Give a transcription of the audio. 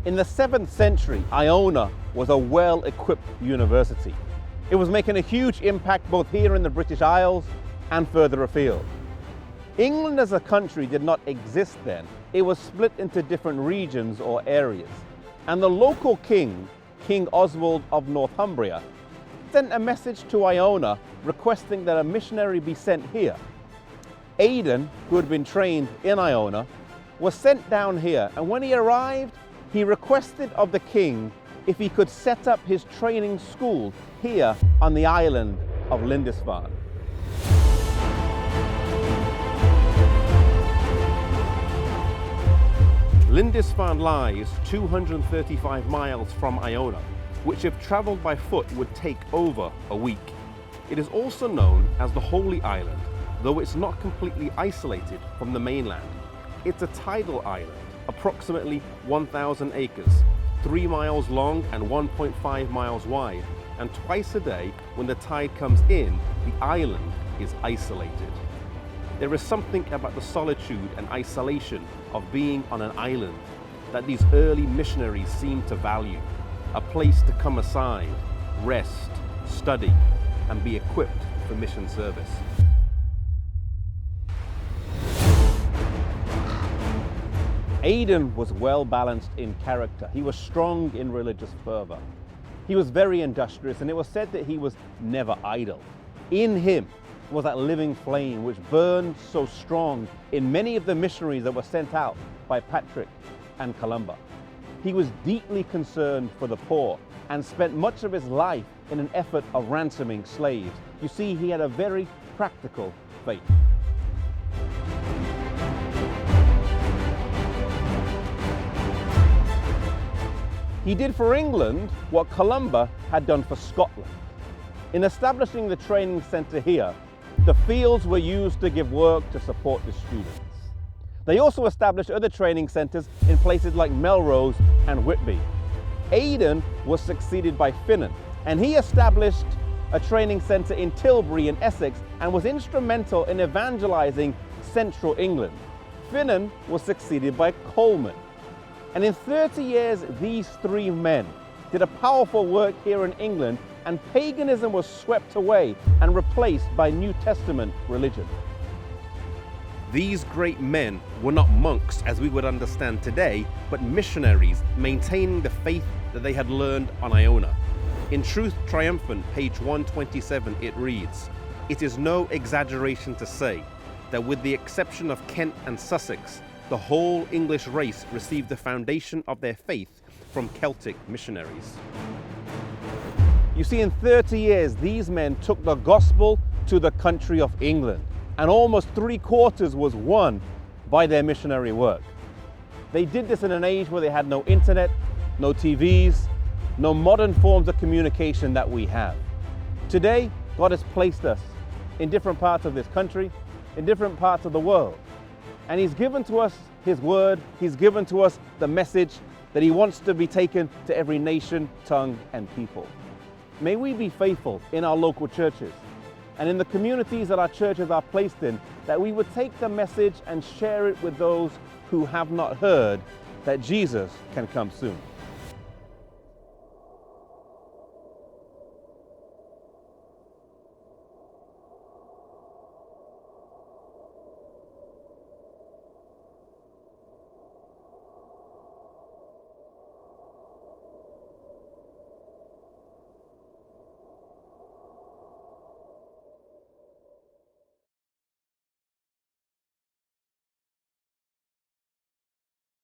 In the 7th century, Iona was a well-equipped university. It was making a huge impact both here in the British Isles and further afield. England as a country did not exist then. It was split into different regions or areas. And the local king, King Oswald of Northumbria, sent a message to Iona requesting that a missionary be sent here. Aidan, who had been trained in Iona, was sent down here, and when he arrived, he requested of the king if he could set up his training school here on the island of Lindisfarne. Lindisfarne lies 235 miles from Iona, which if travelled by foot would take over a week. It is also known as the Holy Island, though it's not completely isolated from the mainland. It's a tidal island, approximately 1,000 acres, 3 miles long and 1.5 miles wide, and twice a day when the tide comes in, the island is isolated. There is something about the solitude and isolation of being on an island that these early missionaries seemed to value, a place to come aside, rest, study, and be equipped for mission service. Aidan was well balanced in character. He was strong in religious fervor. He was very industrious, and it was said that he was never idle. In him was that living flame which burned so strong in many of the missionaries that were sent out by Patrick and Columba. He was deeply concerned for the poor and spent much of his life in an effort of ransoming slaves. You see, he had a very practical faith. He did for England what Columba had done for Scotland. In establishing the training centre here, the fields were used to give work to support the students. They also established other training centres in places like Melrose and Whitby. Aidan was succeeded by Finan, and he established a training centre in Tilbury in Essex and was instrumental in evangelising central England. Finan was succeeded by Coleman. And in 30 years, these three men did a powerful work here in England, and paganism was swept away and replaced by New Testament religion. These great men were not monks as we would understand today, but missionaries maintaining the faith that they had learned on Iona. In Truth Triumphant, page 127, it reads, "It is no exaggeration to say that with the exception of Kent and Sussex, the whole English race received the foundation of their faith from Celtic missionaries." You see, in 30 years, these men took the gospel to the country of England, and almost 3/4 was won by their missionary work. They did this in an age where they had no internet, no TVs, no modern forms of communication that we have. Today, God has placed us in different parts of this country, in different parts of the world. And He's given to us His word, He's given to us the message that He wants to be taken to every nation, tongue, and people. May we be faithful in our local churches and in the communities that our churches are placed in, that we would take the message and share it with those who have not heard that Jesus can come soon.